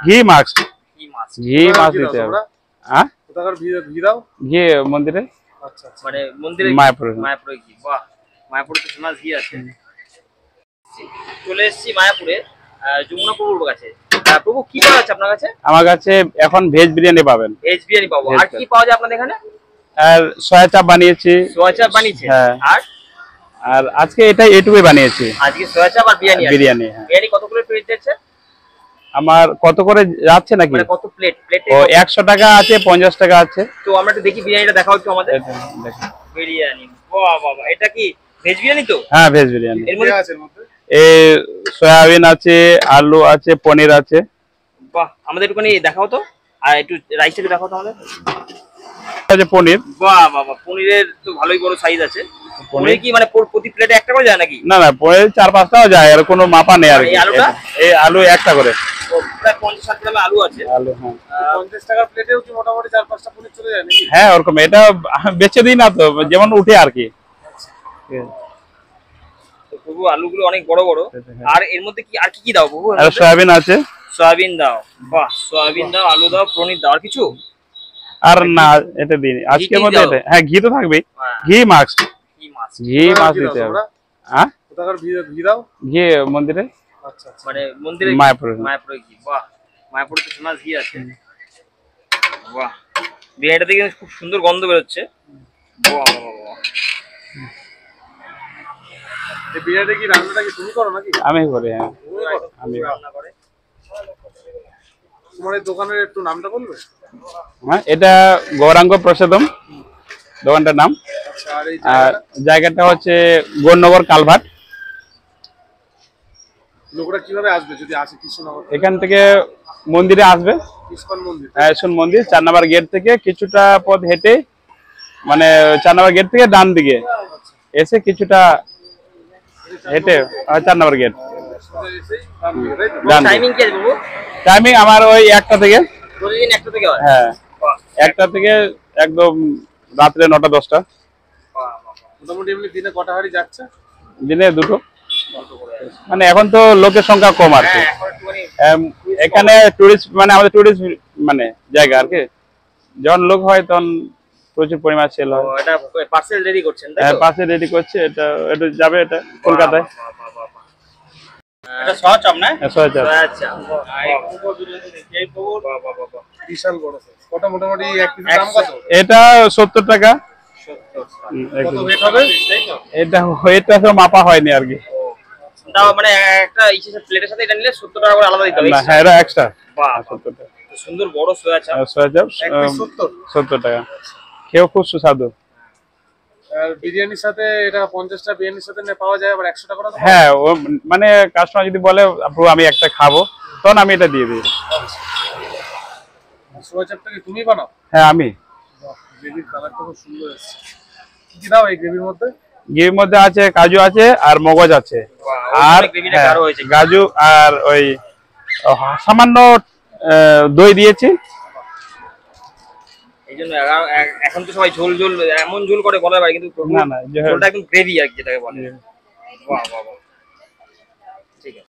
ঘি মাছ ঘি মাছ ঘি মাছ দিতে হবে। হ্যাঁ কোথাকার ঘি দাও? ঘি মন্দিরে। আচ্ছা আচ্ছা। মানে মন্দিরে মায়াপুরে। মায়াপুরে ঘি। বাহ, মায়াপুরে তো ফেমাস ঘি আছে। চলে এসেছি মায়াপুরে যমুনা প্রভুর কাছে। প্রভু কি পাওয়া যাচ্ছে আপনার কাছে? আমার কাছে এখন ভেজ বিরিয়ানি পাবেন। ভেজ বিরিয়ানি পাবো। আর কি পাওয়া যায় আপনাদের এখানে? আর সয়া চাপ বানিয়েছি। সোয়া চাপ বানিয়েছে। হ্যাঁ। আর আজকে এটা এটুকুই বানিয়েছি। আজকে সোয়া চাপ আর বিরিয়ানি আছে। বিরিয়ানি, হ্যাঁ। বিরিয়ানি কত করে প্লেট যাচ্ছে? আমার কত করে যাচ্ছে নাকি? মানে কত প্লেট? প্লেটে ও 100 টাকা আছে, 50 টাকা আছে। তো আমরা একটু দেখি বিরিয়ানিটা দেখাও একটু আমাদের। দেখুন। বিরিয়ানি, বাহ বাহ বাহ, এটা কি ভেজ বিরিয়ানি তো? হ্যাঁ ভেজ বিরিয়ানি। এর মধ্যে আছে এর মধ্যে? এই সয়াবিন আছে, আলু আছে, পনির আছে। বাহ, আমাদের একটুখানি দেখাও তো। আর একটু রাইসটা দেখাও তো আমাদের। আছে পনির। বাহ বাহ বাহ, পনিরের তো ভালোই বড় সাইজ আছে। পনির কি মানে প্রতি প্লেটে একটা করে যায় নাকি? না না, পনির 4-5টাও যায়, আর কোনো মাপা নেই আর কি। এই আলুটা? এই আলু একটা করে। ও, প্রায় 50-60 গ্রাম আলু আছে। আলু, হ্যাঁ। 50 টাকার প্লেটেও কি মোটামুটি 4-5টা পনির চলে যায় নাকি? হ্যাঁ ওরকম। এটা বেচে দিই না তো, যেমন উঠে আর কি। তো প্রভু আলুগুলো অনেক বড় বড়। আর এর মধ্যে কি আর কি দাও প্রভু? আর সয়াবিন আছে। সয়াবিন দাও। বাহ, সয়াবিন দাও, আলু দাও, পনির দাও। আর কিছু? আর না, এটা দিই আজকের মধ্যে এটা। হ্যাঁ ঘি তো থাকবেই। হ্যাঁ। ঘি মাছ। ঘি মাছ। ঘি মাছ দিতে হবে। হ্যাঁ কোথাকার ঘি দাও? ঘি মন্দিরে। আচ্ছা আচ্ছা। মানে মন্দিরে মায়াপুরে। মায়াপুরে ঘি। বাহ, মায়াপুরে তো ফেমাস ঘি আছে। বাহ, বিরিয়ানিটা থেকে খুব সুন্দর গন্ধ বেরোচ্ছে। বাহ বাহ বাহ। এই বিরিয়ানি কি রান্নাটা কি তুমি করো নাকি? আমি করি, হ্যাঁ। তুমি করো? আমি রান্না করে। তোমার এই দোকানের একটু নামটা বলবে? হ্যাঁ, এটা গৌরাঙ্গ প্রসাদম দোকানটার নাম। আচ্ছা। আর এই আর জায়গাটা হচ্ছে গৌরনগর কালভার্ট। লোকরা কিভাবে আসবে যদি আসে কৃষ্ণনগর? এখান থেকে মন্দিরে আসবে। ইসকন মন্দির। ইসকন মন্দির 4 নম্বর গেট থেকে কিছুটা পথ হেঁটে, মানে 4 নম্বর গেট থেকে ডান দিকে এসে কিছুটা হেঁটে 4 নম্বর গেট। টাইমিং কি আছে বাবু? টাইমিং আমার ওই 1টা থেকে। প্রতিদিন একটা থেকে হয়? হ্যাঁ, 1টা থেকে একদম রাত্রে 9টা-10টা। মোটামুটি এমনি দিনে কটা হাড়ি যাচ্ছে? দিনে 2টো। মানে এখন তো লোকের সংখ্যা কম আর কি। হ্যাঁ, এখন একটুখানি এখানে টুরিস্ট, মানে আমাদের টুরিস্ট মানে জায়গা আর কি। যখন লোক হয় তখন প্রচুর পরিমাণ সেল হয়। এটা পার্সেল রেডি করছেন তাই হ্যাঁ, তো? পাশে রেডি করছে। এটা যাবে এটা কলকাতায়। এটা সহজ চাপ না? সয়া চাপ। আচ্ছা। বিশাল বড় সাইজ। কত মোটামুটি এক পিসের দাম কত? এটা 70 টাকা। কত ওয়েট হবে? এটা ওয়েটটা তো মাপা হয়নি আর কি। দাও মানে একটা ইসের প্লেটের সাথে এটা নিলে 70 টাকা করে আলাদা দিতে হবে। না, হ্যাঁ এটা এক্সট্রা। বাহ, 70 টাকা। সুন্দর বড় সোয়া চাপ। সয়া চাপ এক পিস 70? 70 টাকা। খেয়েও খুব সুস্বাদু। আর বিরিয়ানির সাথে এটা 50টা বিরিয়ানির সাথে পাওয়া যায় আবার 100 টাকা করে? হ্যাঁ, ও মানে কাস্টমার যদি বলে আপু আমি একটা খাবো, তখন আমি এটা দিয়ে দিই। সোয়া চাপটা কি তুমি বানাও? হ্যাঁ আমি। গ্রেভির কালারটা খুব সুন্দর এসেছে। কি দাও এই গ্রেভির মধ্যে? ঘির মধ্যে আছে কাজু আছে আর মগজ আছে। আর গ্রেভিটা গাঢ় হয়েছে। কাজু আর ওই সামান্য দই দিয়েছি। এই জন্য এখন তো সবাই ঝোল ঝোল এমন ঝোল করে বলার বাইরে, কিন্তু না না, ঝোলটা একদম গ্রেভি আর কি যেটাকে বলে। বাহ বাহ বাহ, ঠিক আছে।